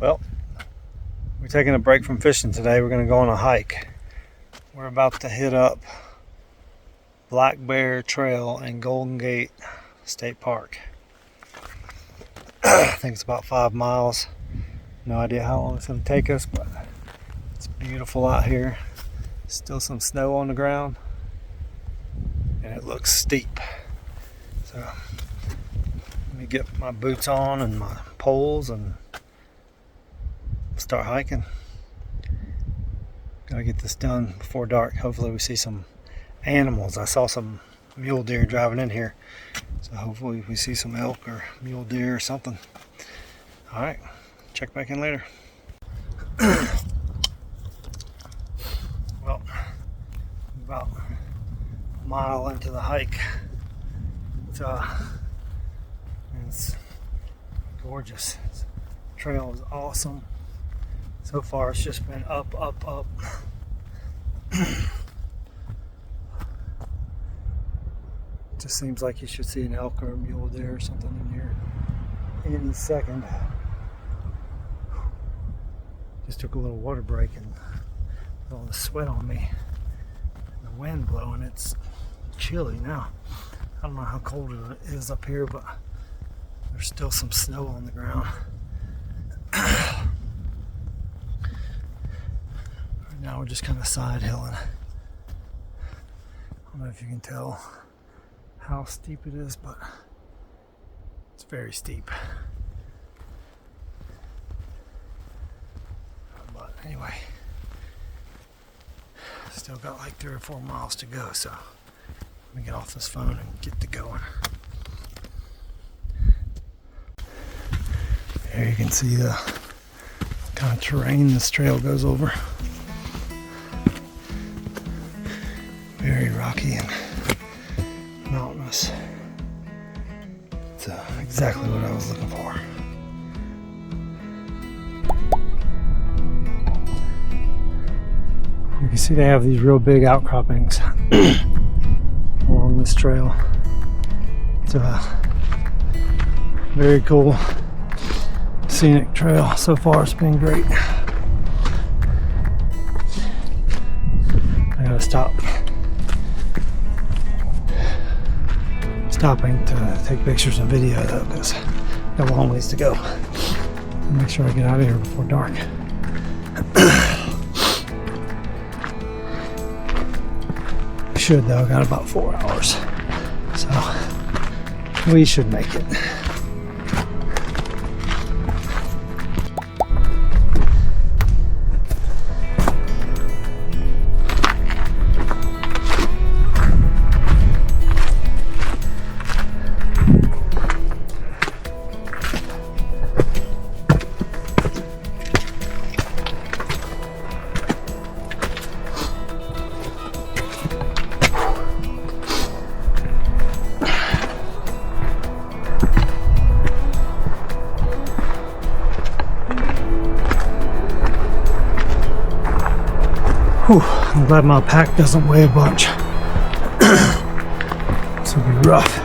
Well, we're taking a break from fishing today. We're going to go on a hike. We're about to hit up Black Bear Trail in Golden Gate State Park. I think it's about 5 miles. No idea how long it's going to take us, but it's beautiful out here. Still some snow on the ground, and it looks steep. So let me get my boots on and my poles and start hiking. Gotta get this done before dark. Hopefully we see some animals. I saw some mule deer driving in here, so hopefully we see some elk or mule deer or something. All right, check back in later. Well, about a mile into the hike. It's gorgeous. The trail is awesome. So far it's just been up, up, up. Just seems like you should see an elk or a mule deer or something in here any second. Just took a little water break and with all the sweat on me and the wind blowing, it's chilly now. I don't know how cold it is up here, but there's still some snow on the ground. Right now we're just kind of side hilling. I don't know if you can tell how steep it is, but it's very steep. But anyway, still got like 3 or 4 miles to go, so let me get off this phone and get to going. There you can see the kind of terrain this trail goes over. Very rocky and mountainous. It's exactly what I was looking for. You can see they have these real big outcroppings along this trail. It's a very cool scenic trail. So far it's been great. I gotta stopping to take pictures and video though, because I got a long ways to go. Make sure I get out of here before dark. Should though, got about 4 hours, so we should make it. Whew, I'm glad my pack doesn't weigh a bunch. This will be rough.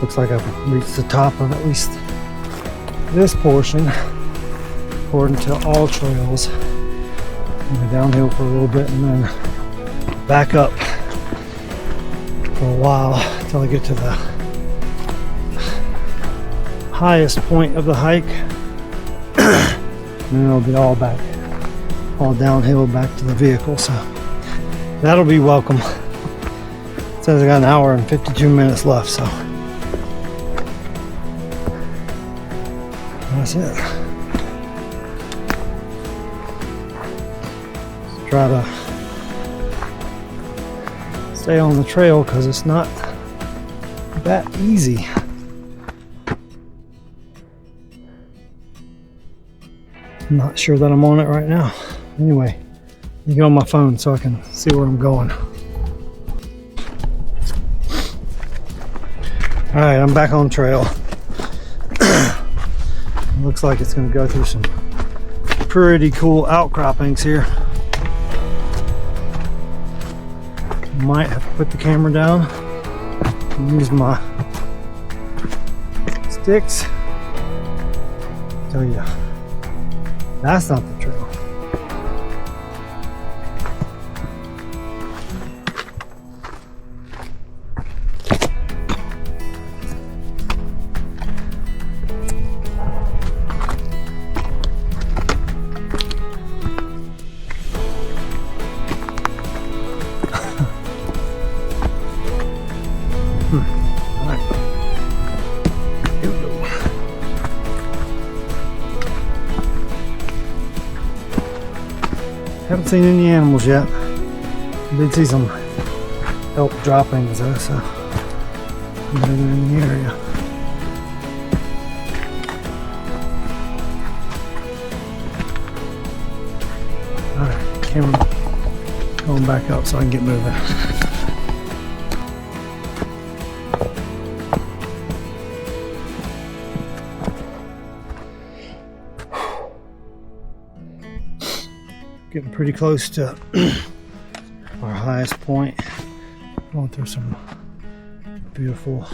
Looks like I've reached the top of at least this portion, according to all trails. Go downhill for a little bit and then back up for a while until I get to the highest point of the hike. And then it'll be all downhill back to the vehicle, so that'll be welcome. It says I got an hour and 52 minutes left, so That's it. Let's try to stay on the trail because it's not that easy. I'm not sure that I'm on it right now. Anyway, let me get on my phone so I can see where I'm going. Alright, I'm back on trail. Looks like it's going to go through some pretty cool outcroppings here. Might have to put the camera down and use my sticks. Tell you, that's not the trail. Haven't seen any animals yet. I did see some elk droppings though, so I'm gonna go in the area. Alright, camera going back up so I can get moving. Getting pretty close to our highest point. Going through some beautiful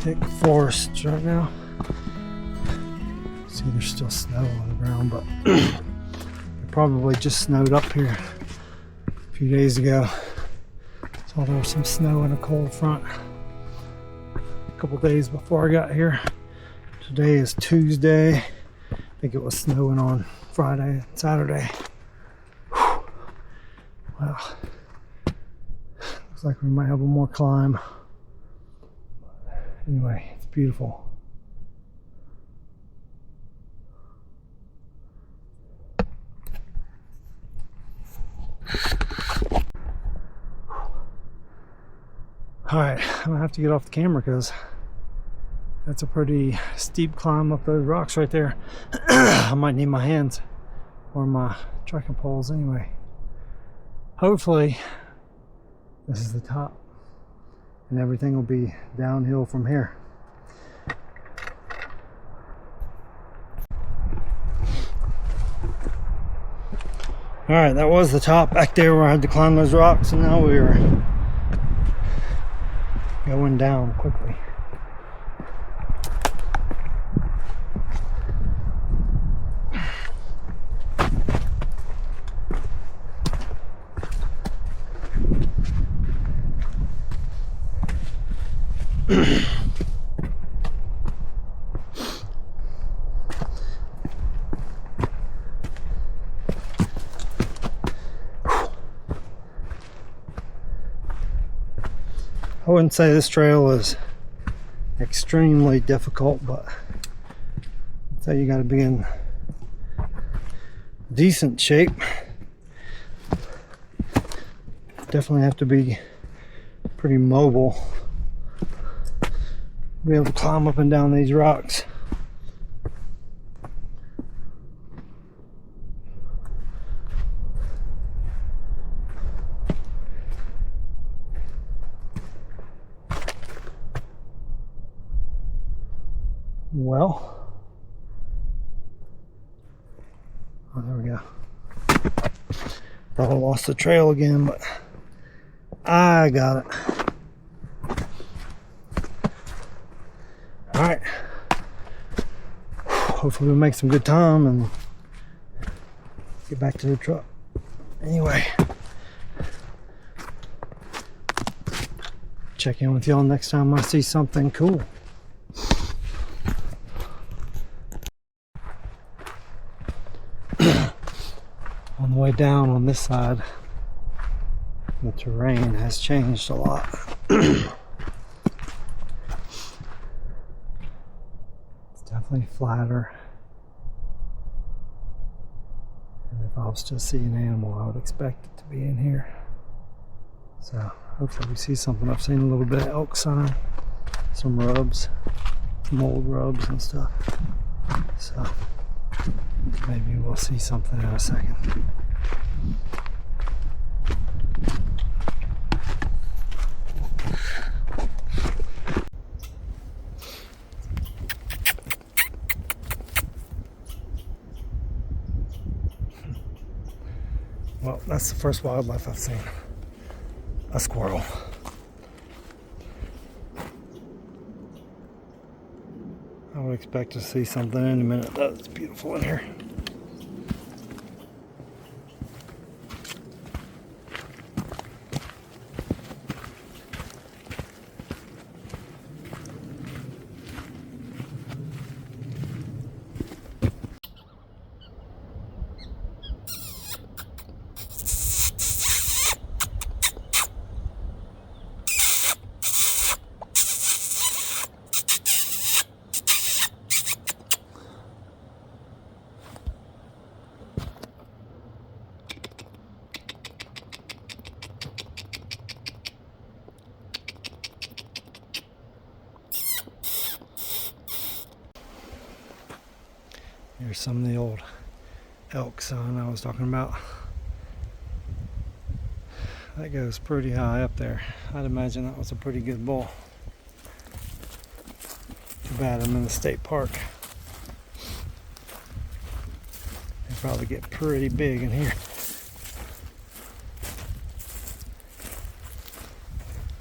thick forests right now. See, there's still snow on the ground, but it probably just snowed up here a few days ago. So there was some snow and a cold front a couple days before I got here. Today is Tuesday. I think it was snowing on Friday and Saturday. Wow, looks like we might have one more climb. Anyway, it's beautiful. Alright, I'm gonna have to get off the camera because that's a pretty steep climb up those rocks right there. I might need my hands or my trekking poles anyway. Hopefully this is the top and everything will be downhill from here. Alright, that was the top back there where I had to climb those rocks, and now we're going down quickly. I wouldn't say this trail is extremely difficult, but I'd say you got to be in decent shape. Definitely have to be pretty mobile to be able to climb up and down these rocks. Well, oh, there we go. Thought I lost the trail again, but I got it. All right. Hopefully we'll make some good time and get back to the truck. Anyway, check in with y'all next time I see something cool. On the way down on this side, the terrain has changed a lot. It's Definitely flatter. And if I was to see an animal, I would expect it to be in here. So hopefully we see something. I've seen a little bit of elk sign, some rubs, some old rubs and stuff. So maybe we'll see something in a second. Well, that's the first wildlife I've seen. A squirrel. I would expect to see something in a minute though. It's beautiful in here. Here's some of the old elk sign I was talking about. That goes pretty high up there. I'd imagine that was a pretty good bull. Too bad I'm in the state park. They probably get pretty big in here.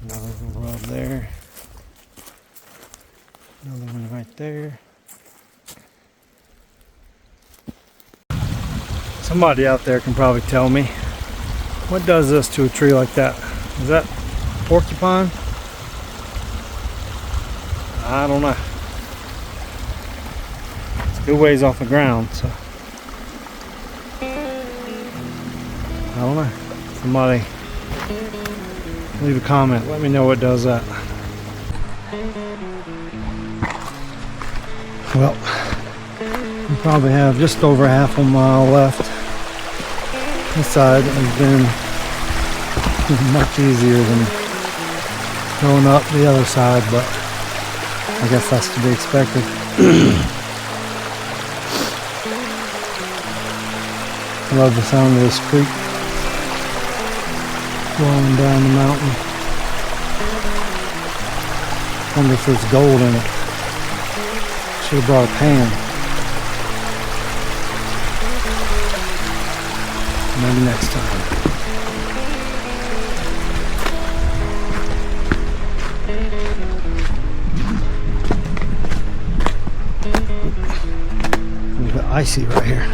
Another little rub there. Another one right there. Somebody out there can probably tell me what does this to a tree like that. Is that porcupine? I don't know. It's a good ways off the ground, so I don't know. Somebody leave a comment. Let me know what does that. Well, we probably have just over half a mile left. This side has been much easier than going up the other side, but I guess that's to be expected. I love the sound of this creek flowing down the mountain. Wonder if there's gold in it. Should have brought a pan. Maybe next time. A little bit icy right here.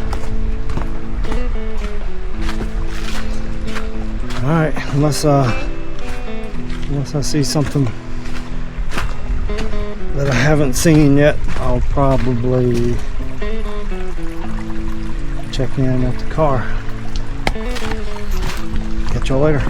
Alright, unless I see something that I haven't seen yet, I'll probably check in at the car. Catch y'all later.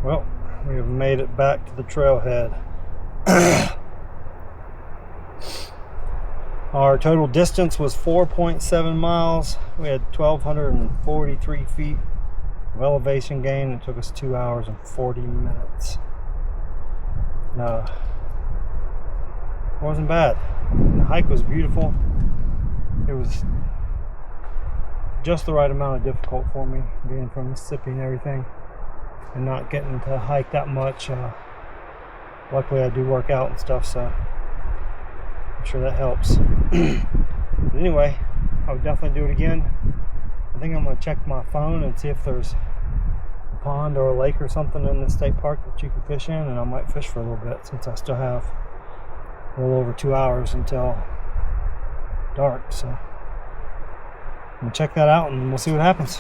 Well, we have made it back to the trailhead. Our total distance was 4.7 miles. We had 1,243 feet of elevation gain. It took us 2 hours and 40 minutes. No, it wasn't bad. The hike was beautiful. It was just the right amount of difficult for me, being from Mississippi and everything, and not getting to hike that much. Luckily I do work out and stuff, so I'm sure that helps. But anyway, I would definitely do it again. I think I'm going to check my phone and see if there's a pond or a lake or something in the state park that you can fish in, and I might fish for a little bit since I still have a little over 2 hours until dark. So I'm going to check that out and we'll see what happens.